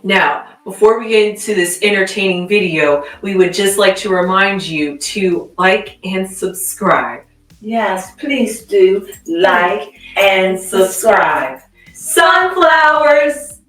Now, before we get into this entertaining video, we would just like to remind you to like and subscribe. Yes, please do like and subscribe. Sunflowers!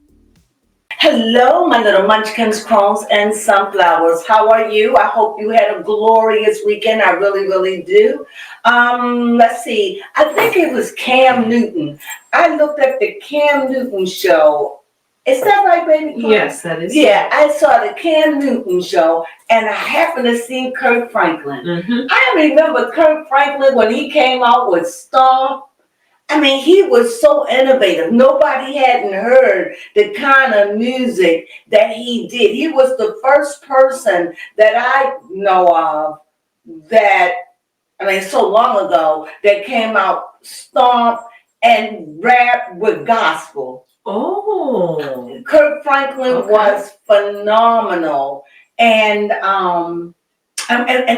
Hello, my little munchkins, crones, and sunflowers. How are you? I hope you had a glorious weekend. I really, really do. Let's see. I think it was Cam Newton. I looked at the Cam Newton show. Is that right, baby? Yes, that is. Yeah, I saw the Cam Newton show, and I happened to see Kirk Franklin. Mm-hmm. I remember Kirk Franklin when he came out with Stomp. I mean, he was so innovative. Nobody hadn't heard the kind of music that he did. He was the first person that I know of that, I mean, so long ago, that came out Stomp and rap with gospel. Oh. Kirk Franklin was phenomenal. And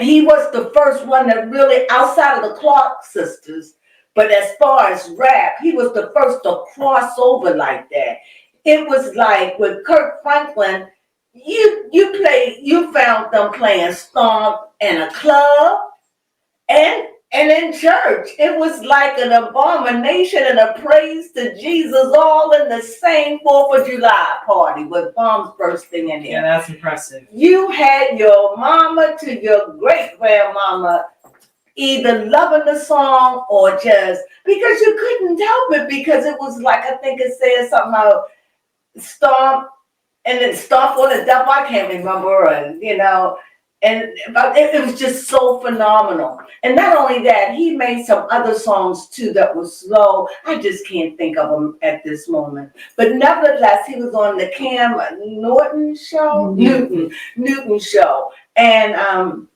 he was the first one that really, outside of the Clark sisters, but as far as rap, he was the first to cross over like that. It was like with Kirk Franklin, you found them playing Stomp in a club and in church. It was like an abomination and a praise to Jesus all in the same 4th of July party with bombs bursting in there. Yeah, that's impressive. You had your mama to your great grandmama either loving the song or just because you couldn't help it, because it was like, I think it said something about Stomp and then Stomp on the Devil. I can't remember, and it was just so phenomenal. And not only that, he made some other songs too that were slow. I just can't think of them at this moment. But nevertheless, he was on the Cam Newton show, Newton show, and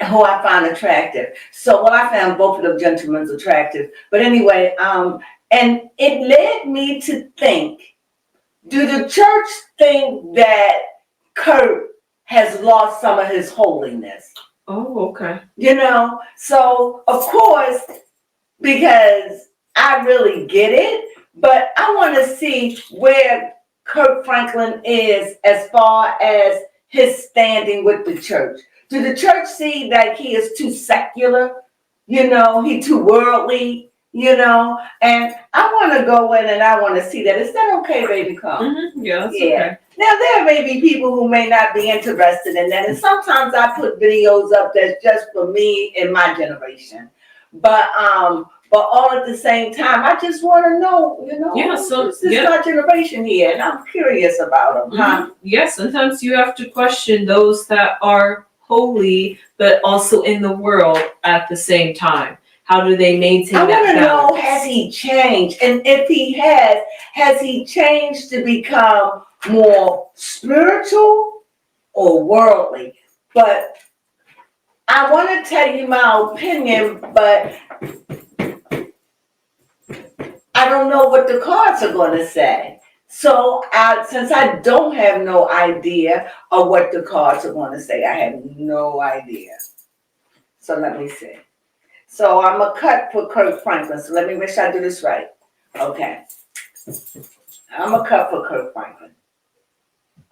who I find attractive. So, well, I found both of them gentlemen attractive. But anyway, and it led me to think, do the church think that Kirk has lost some of his holiness? Oh, okay. So, of course, because I really get it, but I want to see where Kirk Franklin is as far as his standing with the church. Do the church see that he is too secular? He too worldly, and I want to go in and I want to see that. Is that okay, baby? Come. Mm-hmm. Yeah, that's okay. Now, there may be people who may not be interested in that, and sometimes I put videos up that's just for me and my generation. But all at the same time, I just want to know, Yeah, so this is my generation here, and I'm curious about them. Mm-hmm. Yes, sometimes you have to question those that are holy, but also in the world at the same time. How do they maintain that balance? I want to know, has he changed? And if he has he changed to become more spiritual or worldly? But I want to tell you my opinion, but I don't know what the cards are going to say. So since I don't have no idea of what the cards are going to say, I have no idea. So let me see. So I'm a cut for Kirk Franklin. So let me make sure I do this right. Okay. I'm a cut for Kirk Franklin.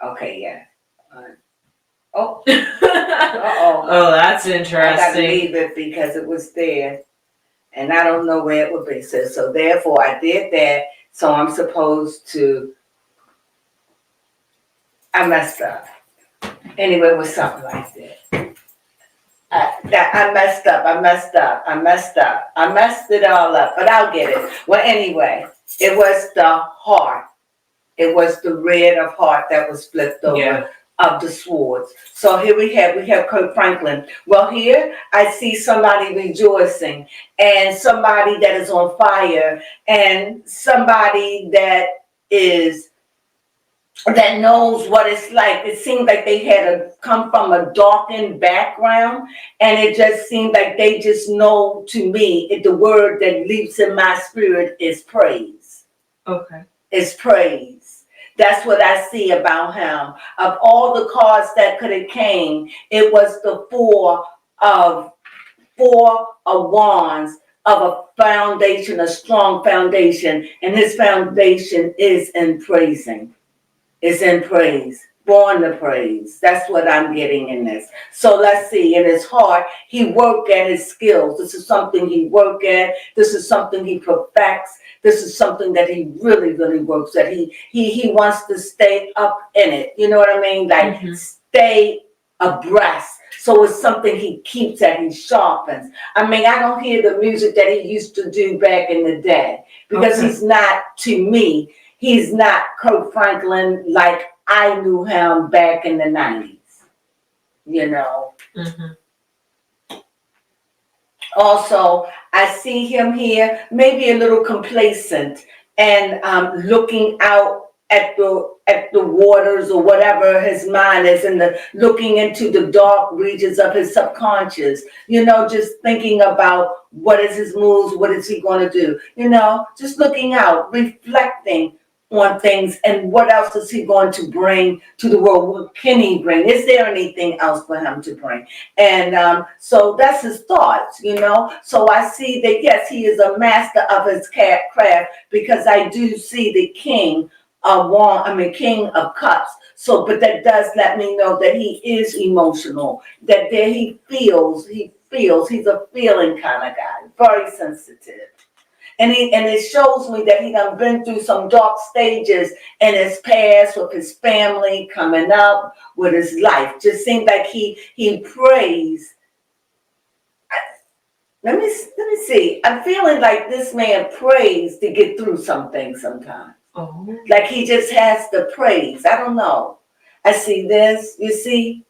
Okay, yeah. Oh. Uh-oh. Oh, that's interesting. I got to leave it because it was there. And I don't know where it would be. So therefore, I did that. So I'm supposed to. I messed up. Anyway, it was something like that. I messed up. I messed it all up, but I'll get it. Well, anyway, it was the heart. It was the red of heart that was flipped over of the swords. So here we have Kirk Franklin. Well, here I see somebody rejoicing, and somebody that is on fire, and somebody that knows what it's like. It seemed like they had come from a darkened background, and it just seemed like they just know, to me, the word that leaps in my spirit is praise. Okay. It's praise. That's what I see about him. Of all the cards that could have came, it was the four of wands, of a foundation, a strong foundation, and his foundation is in praising. is in praise, born to praise. That's what I'm getting in this. So let's see, in his heart, he worked at his skills. This is something he worked at. This is something he perfects. This is something that he really, really works at. He wants to stay up in it. You know what I mean? Like stay abreast. So it's something he keeps at, he sharpens. I mean, I don't hear the music that he used to do back in the day because he's not, to me, he's not Kirk Franklin like I knew him back in the 90s, you know. Also, I see him here, maybe a little complacent and looking out at the waters or whatever his mind is, and looking into the dark regions of his subconscious, you know, just thinking about what is his moves, what is he going to do, you know, just looking out, reflecting on things, and what else is he going to bring to the world? What can he bring? Is there anything else for him to bring? And so that's his thoughts, you know. So I see that, yes, he is a master of his craft, because I do see the king King of Cups. So, but that does let me know that he is emotional, that there he feels, he's a feeling kind of guy, very sensitive. And it shows me that he done been through some dark stages in his past with his family, coming up with his life. Just seems like he prays. Let me see. I'm feeling like this man prays to get through some things sometimes. Oh. Like he just has to praise. I don't know. I see this, you see?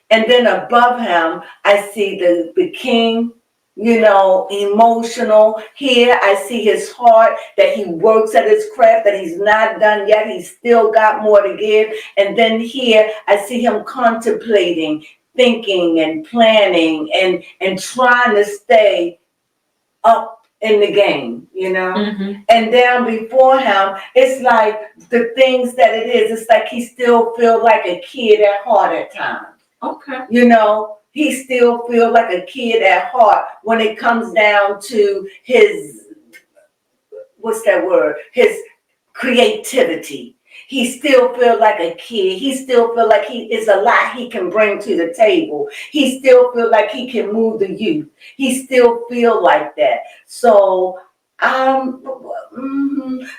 And then above him, I see the king, you know, emotional. Here, I see his heart, that he works at his craft, that he's not done yet. He's still got more to give. And then here, I see him contemplating, thinking and planning and trying to stay up in the game, you know. And down before him, it's like the things that it is, it's like he still feels like a kid at heart at times. Okay. You know, he still feels like a kid at heart when it comes down to his, what's that word, his creativity. He still feels like a kid. He still feels like he is a lot he can bring to the table. He still feels like he can move the youth. He still feels like that. So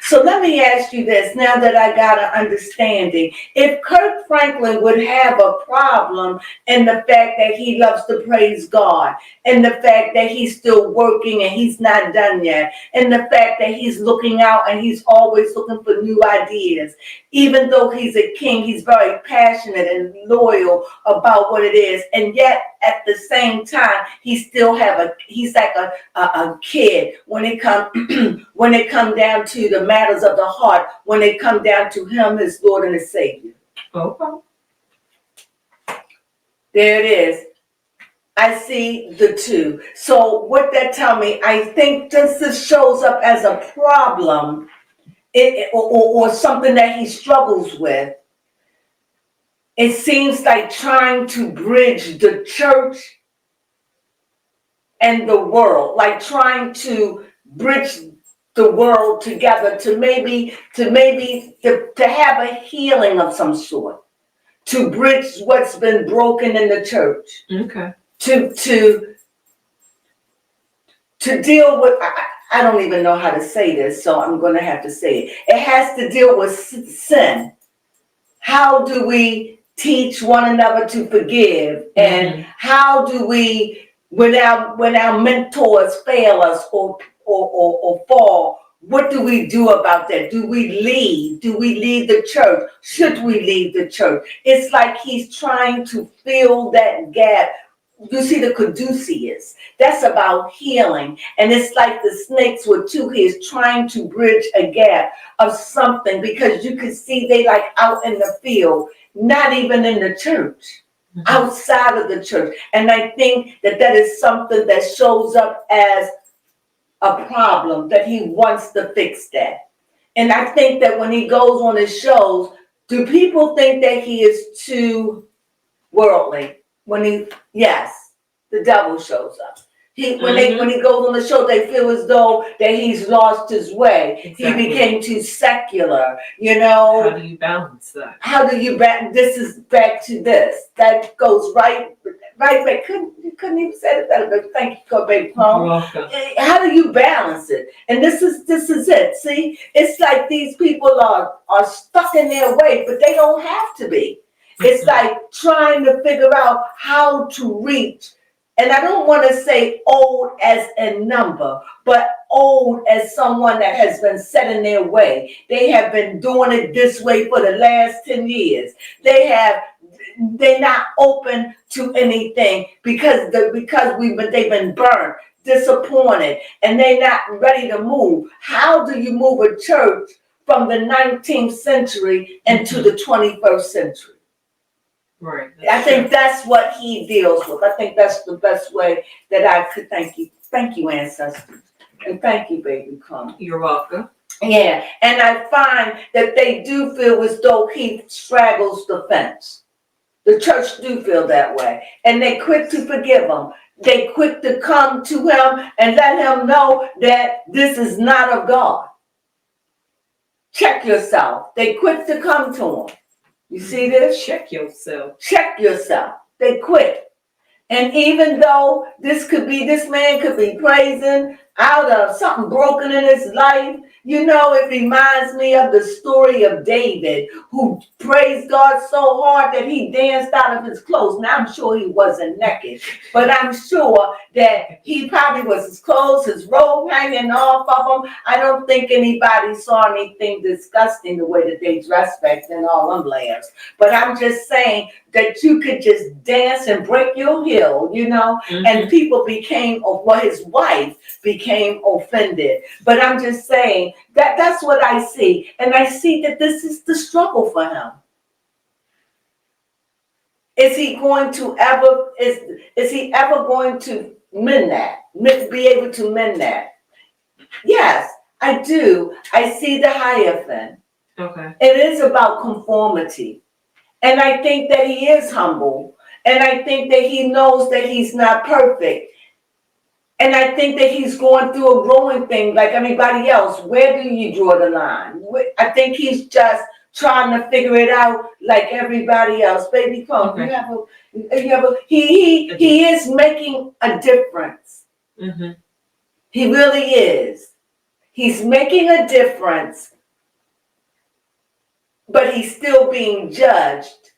so let me ask you this, now that I got an understanding. If Kirk Franklin would have a problem in the fact that he loves to praise God, and the fact that he's still working and he's not done yet, and the fact that he's looking out and he's always looking for new ideas, even though he's a king, he's very passionate and loyal about what it is, and yet at the same time he's like a kid when it comes when it comes down to the matters of the heart, when it comes down to him, his Lord and his Savior. Okay. There it is. I see the two. So what that tell me, I think this shows up as a problem, or something that he struggles with. It seems like trying to bridge the church and the world, like trying to bridge the world together to maybe have a healing of some sort, to bridge what's been broken in the church. Okay. To deal with, I don't even know how to say this, so I'm going to have to say it. It has to deal with sin. How do we teach one another to forgive? And how do we, when our mentors fail us or fall, what do we do about that? Do we leave? Do we leave the church? Should we leave the church? It's like he's trying to fill that gap. You see the caduceus, that's about healing. And it's like the snakes with two heads trying to bridge a gap of something, because you can see they like out in the field, not even in the church, outside of the church. And I think that is something that shows up as a problem, that he wants to fix that. And I think that when he goes on his shows, do people think that he is too worldly? Yes, the devil shows up. When he goes on the show, they feel as though that he's lost his way. Exactly. He became too secular, you know. How do you balance that? How do you back? This is back to this. That goes right back. You couldn't even say it better. But thank you, baby You're Plum. welcome. How do you balance it? And this is it. See, it's like these people are stuck in their way, but they don't have to be. It's like trying to figure out how to reach. And I don't want to say old as a number, but old as someone that has been set in their way. They have been doing it this way for the last 10 years. They're not open to anything because they've been burned, disappointed, and they're not ready to move. How do you move a church from the 19th century into the 21st century? Right. I think that's what he deals with. I think that's the best way that I could thank you. Thank you, ancestors. And thank you, baby Crone. You're welcome. Yeah. And I find that they do feel as though he straddles the fence. The church do feel that way. And they're quick to forgive him. They quick to come to him and let him know that this is not of God. Check yourself. They quick to come to him. You see this? Check yourself. Check yourself. They quit. And even though this man could be praising out of something broken in his life, you know, it reminds me of the story of David, who praised God so hard that he danced out of his clothes. Now, I'm sure he wasn't naked, but I'm sure that he probably was his clothes, his robe hanging off of him. I don't think anybody saw anything disgusting the way that they dressed back then, all them layers. But I'm just saying that you could just dance and break your heel, you know, and people his wife became offended. But I'm just saying that that's what I see. And I see that this is the struggle for him. Is he ever going to mend that? Be able to mend that? Yes, I do. I see the Hierophant. Okay. It is about conformity. And I think that he is humble. And I think that he knows that he's not perfect. And I think that he's going through a growing thing like everybody else. Where do you draw the line? I think he's just trying to figure it out like everybody else. Baby Crone, okay. He is making a difference. Mm-hmm. He really is. He's making a difference, but he's still being judged.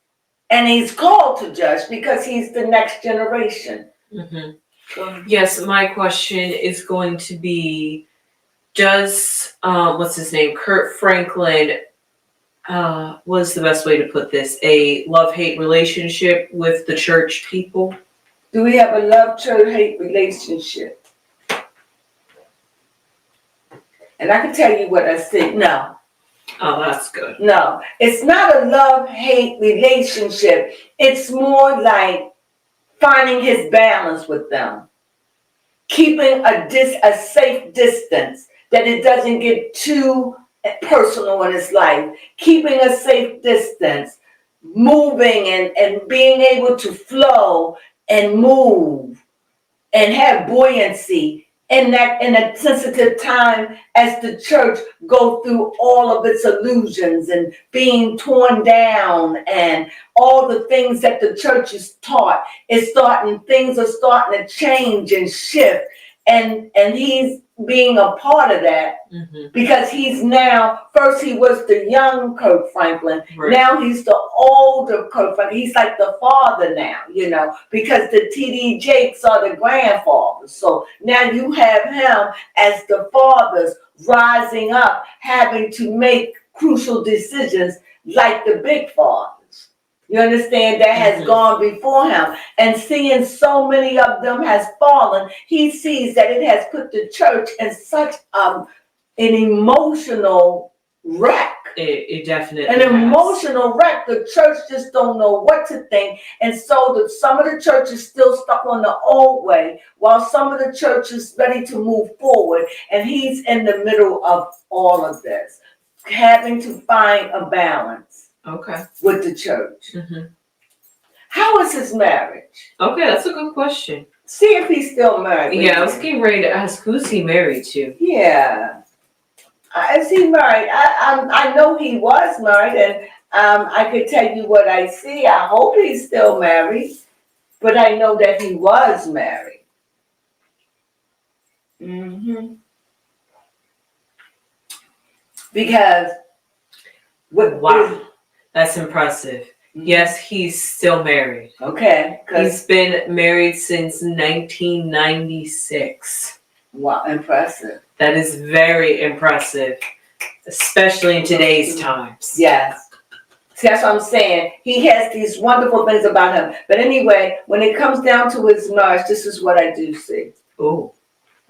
And he's called to judge because he's the next generation. Mm-hmm. Yes, my question is going to be, does, what's his name, Kirk Franklin, what's the best way to put this, a love-hate relationship with the church people? Do we have a love-hate relationship? And I can tell you what I said. No. Oh, that's good. No, it's not a love-hate relationship. It's more like finding his balance with them. Keeping a safe distance, that it doesn't get too personal in his life. Keeping a safe distance. Moving and being able to flow and move and have buoyancy in a sensitive time as the church go through all of its illusions and being torn down and all the things that the church is taught. Things are starting to change and shift, and he's being a part of that because he's now, first he was the young Kirk Franklin, now he's the older Kirk Franklin. He's like the father now, you know, because the TD Jakes are the grandfathers. So now you have him as the fathers rising up, having to make crucial decisions like the big fathers. You understand, that has gone before him, and seeing so many of them has fallen, he sees that it has put the church in such an emotional wreck. It definitely an emotional wreck. The church just don't know what to think, and so some of the churches still stuck on the old way, while some of the churches ready to move forward. And he's in the middle of all of this, having to find a balance. Okay. With the church. How is his marriage? Okay, that's a good question. See if he's still married. Yeah, I was getting ready to ask, who's he married to? Yeah. Is he married? I know he was married, and I could tell you what I see. I hope he's still married, but I know that he was married. Because wow, that's impressive. Yes, he's still married. Okay. He's been married since 1996. Wow, impressive. That is very impressive, especially in today's times. Yes. See, that's what I'm saying. He has these wonderful things about him. But anyway, when it comes down to his marriage, this is what I do see. Oh,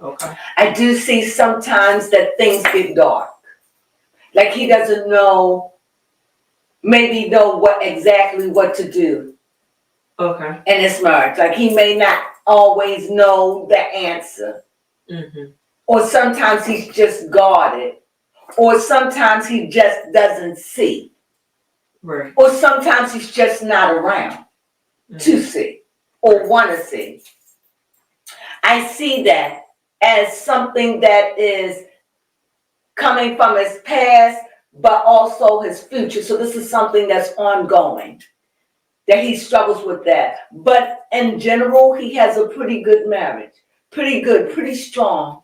okay. I do see sometimes that things get dark. Like he doesn't maybe know what to do. Okay. In his marriage. Like he may not always know the answer. Mm-hmm. Or sometimes he's just guarded. Or sometimes he just doesn't see. Right. Or sometimes he's just not around to see or want to see. I see that as something that is coming from his past, but also his future. So this is something that's ongoing, that he struggles with that. But in general, he has a pretty good marriage. Pretty good, pretty strong.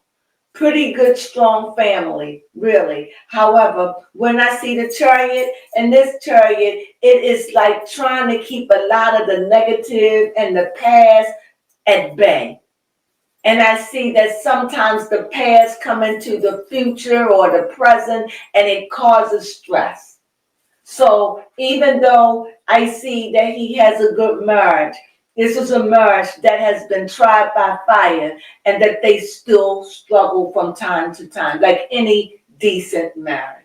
Pretty good, strong family, really. However, when I see the Chariot, and this Chariot, it is like trying to keep a lot of the negative and the past at bay. And I see that sometimes the past come into the future or the present, and it causes stress. So even though I see that he has a good marriage, this is a marriage that has been tried by fire, and that they still struggle from time to time, like any decent marriage.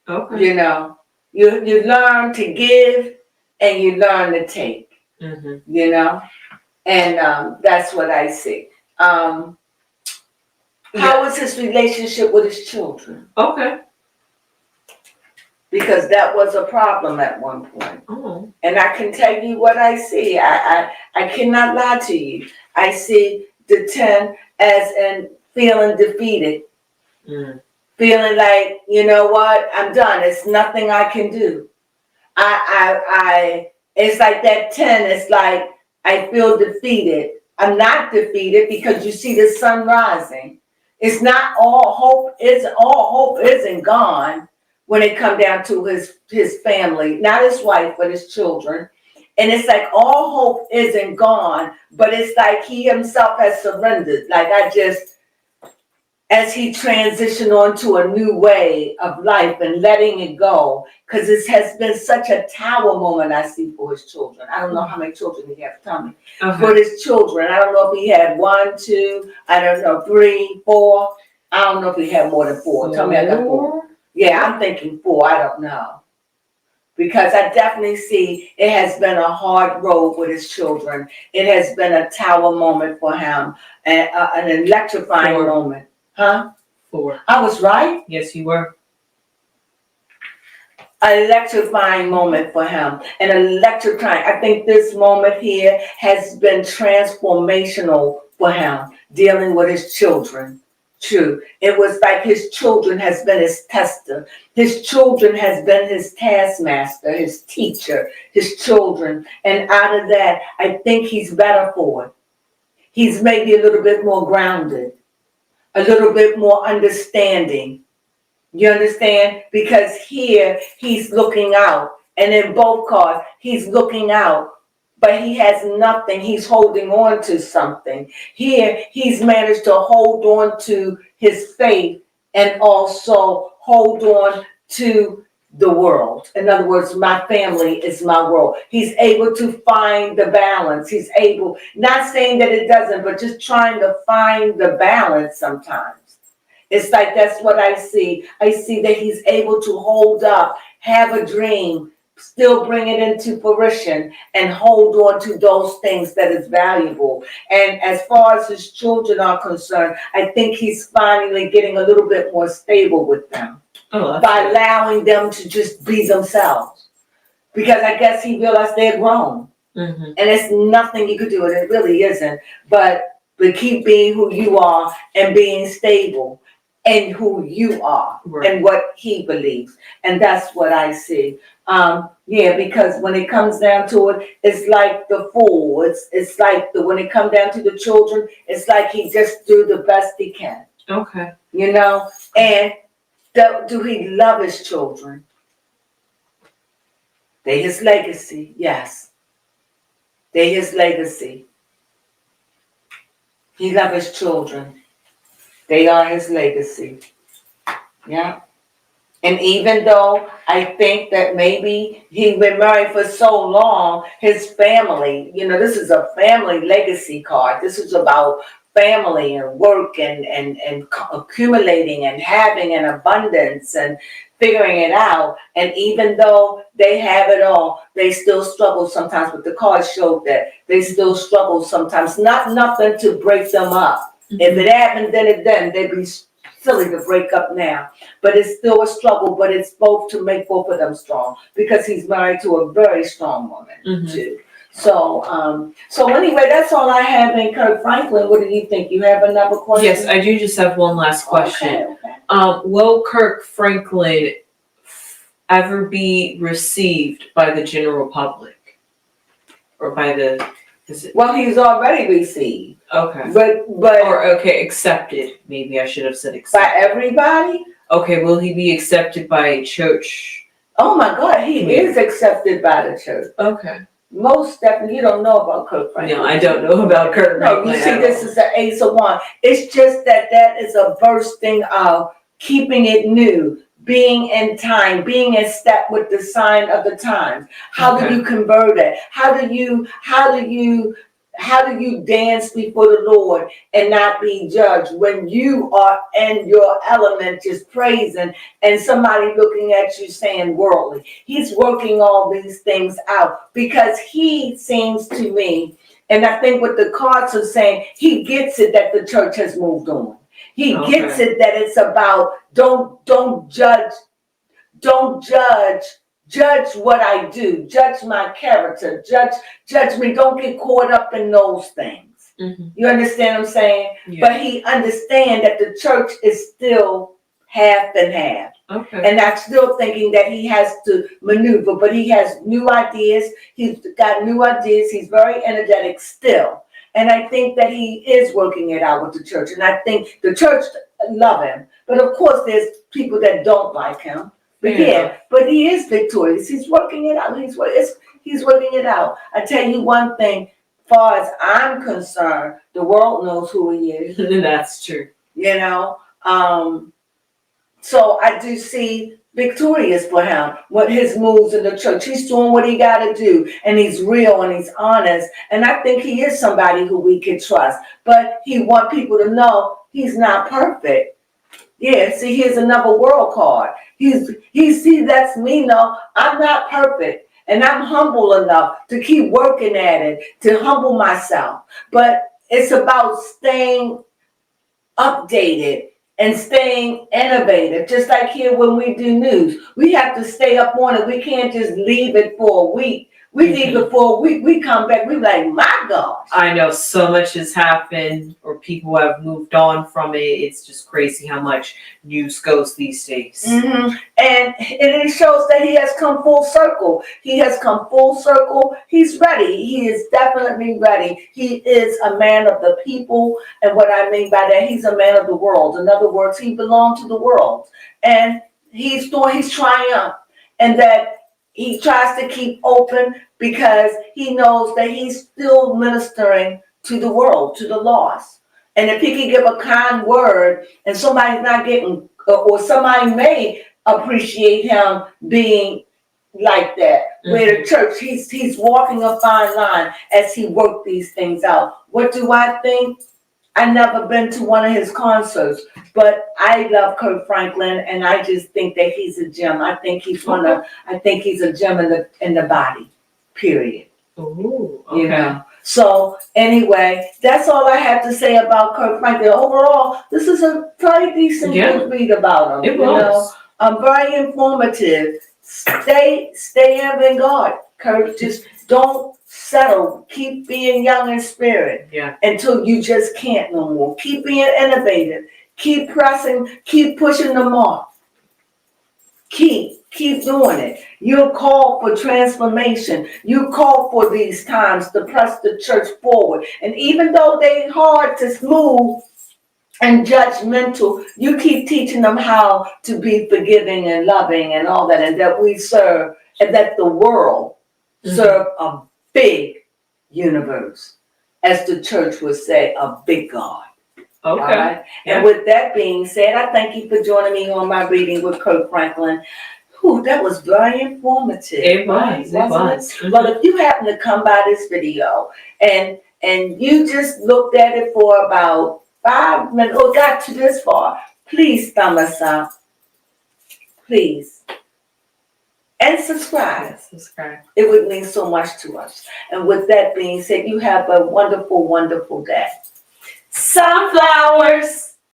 Okay. You know, you learn to give and you learn to take. You know, and that's what I see. How is his relationship with his children? Okay. Because that was a problem at one point. Oh. And I can tell you what I see. I cannot lie to you. I see the 10 as in feeling defeated. Feeling like, you know what, I'm done. It's nothing I can do. It's like that 10, it's like I feel defeated. I'm not defeated because you see the sun rising. It's not all hope isn't gone. When it come down to his family, not his wife, but his children. And it's like all hope isn't gone, but it's like he himself has surrendered. Like as he transitioned on to a new way of life and letting it go, because this has been such a tower moment I see for his children. I don't know how many children he has, tell me. For his children, I don't know if he had 1, 2, I don't know, 3, 4. I don't know if he had more than 4. Tell me I got 4. Yeah, I'm thinking 4. I don't know. Because I definitely see it has been a hard road with his children. It has been a tower moment for him, and an electrifying moment. Huh? 4. I was right? Yes, you were. An electrifying moment for him. And electrifying. I think this moment here has been transformational for him, dealing with his children. True. It was like his children has been his tester. His children has been his taskmaster, his teacher, his children. And out of that, I think he's better for it. He's maybe a little bit more grounded, a little bit more understanding. You understand? Because here he's looking out. And in both cards, he's looking out. But he has nothing. He's holding on to something. Here, he's managed to hold on to his faith and also hold on to the world. In other words, my family is my world. He's able to find the balance. He's able, not saying that it doesn't, but just trying to find the balance sometimes. It's like that's what I see. I see that he's able to hold up, have a dream, still bring it into fruition, and hold on to those things that is valuable. And as far as his children are concerned, I think he's finally getting a little bit more stable with them by allowing them to just be themselves. Because I guess he realized they're grown. Mm-hmm. And it's nothing you could do, and it really isn't. But keep being who you are and being stable in who you are Right. and what he believes. And that's what I see. Yeah, because when it comes down to it, it's like the fool. It's like when it comes down to the children, it's like he just do the best he can. Okay. You know? And do he love his children? They his legacy, yes. They his legacy. He loves his children. They are his legacy. Yeah. And even though I think that maybe he's been married for so long, his family, this is a family legacy card. This is about family and work and accumulating and having an abundance and figuring it out. And even though they have it all, they still struggle sometimes. But the card showed that they still struggle sometimes. Not nothing to break them up. Mm-hmm. If it happened, then they'd be silly to break up now. But it's still a struggle, but it's both to make both of them strong, because he's married to a very strong woman, mm-hmm. too. So anyway, that's all I have in Kirk Franklin. What do you think? You have another question? Yes, I do just have one last question. Okay. Will Kirk Franklin ever be received by the general public? Or by the... Well, he's already received. Okay. But or accepted. Maybe I should have said accepted. By everybody? Okay, will he be accepted by church? Oh my God, he is accepted by the church. Okay. Most definitely. You don't know about Kirk Franklin. No, I don't know about Kirk Franklin. No, you see, this is the Ace of Wands. It's just that is a bursting of keeping it new, being in time, being in step with the sign of the times. How do you convert it? How do you dance before the Lord and not be judged when you are in your element just praising and somebody looking at you saying worldly? He's working all these things out because he seems to me, and I think what the cards are saying, he gets it that the church has moved on. He gets it that it's about don't judge what I do, judge my character, judge me, don't get caught up in those things. Mm-hmm. You understand what I'm saying? Yeah. But he understands that the church is still half and half. Okay. And I'm still thinking that he has to maneuver, but he has new ideas. He's got new ideas. He's very energetic still. And I think that he is working it out with the church. And I think the church love him. But of course, there's people that don't like him. But but he is victorious. He's working it out. He's working it out. I tell you one thing, as far as I'm concerned, the world knows who he is. That's true. So I do see victorious for him with his moves in the church. He's doing what he got to do, and he's real and he's honest. And I think he is somebody who we can trust. But he wants people to know he's not perfect. Yeah, see, here's another world card. See, that's me. No, I'm not perfect. And I'm humble enough to keep working at it, to humble myself. But it's about staying updated and staying innovative. Just like here when we do news, we have to stay up on it. We can't just leave it for a week. We leave it for a week. We come back. We're like, my gosh. I know so much has happened, or people have moved on from it. It's just crazy how much news goes these days. Mm-hmm. And it shows that he has come full circle. He has come full circle. He's ready. He is definitely ready. He is a man of the people. And what I mean by that, he's a man of the world. In other words, he belongs to the world. And he's triumph. And that he tries to keep open because he knows that he's still ministering to the world, to the lost. And if he can give a kind word and somebody's not getting, or somebody may appreciate him being like that, mm-hmm. where the church, he's walking a fine line as he worked these things out. What do I think? I've never been to one of his concerts, but I love Kirk Franklin, and I just think that he's a gem. I think he's a gem in the body. Period. Ooh, okay. So anyway, that's all I have to say about Kirk Franklin. Overall, this is a very decent good read about him. It was. Very informative. Stay in God, Kirk. Just Don't settle. Keep being young in spirit. Yeah. Until you just can't no more. Keep being innovative. Keep pressing. Keep pushing them off. Keep doing it. You call for transformation. You call for these times to press the church forward. And even though they hard to move and judgmental, you keep teaching them how to be forgiving and loving and all that, and that we serve, and that the world serve a big universe, as the church would say, a big God. Okay. Right? Yeah. And with that being said, I thank you for joining me on my reading with Kirk Franklin. Whew, that was very informative. It right? was. It was. Well, if you happen to come by this video and you just looked at it for about 5 minutes or got to this far, please thumb us up. Please. And subscribe. Subscribe. It would mean so much to us. And with that being said, you have a wonderful, wonderful day. Sunflowers.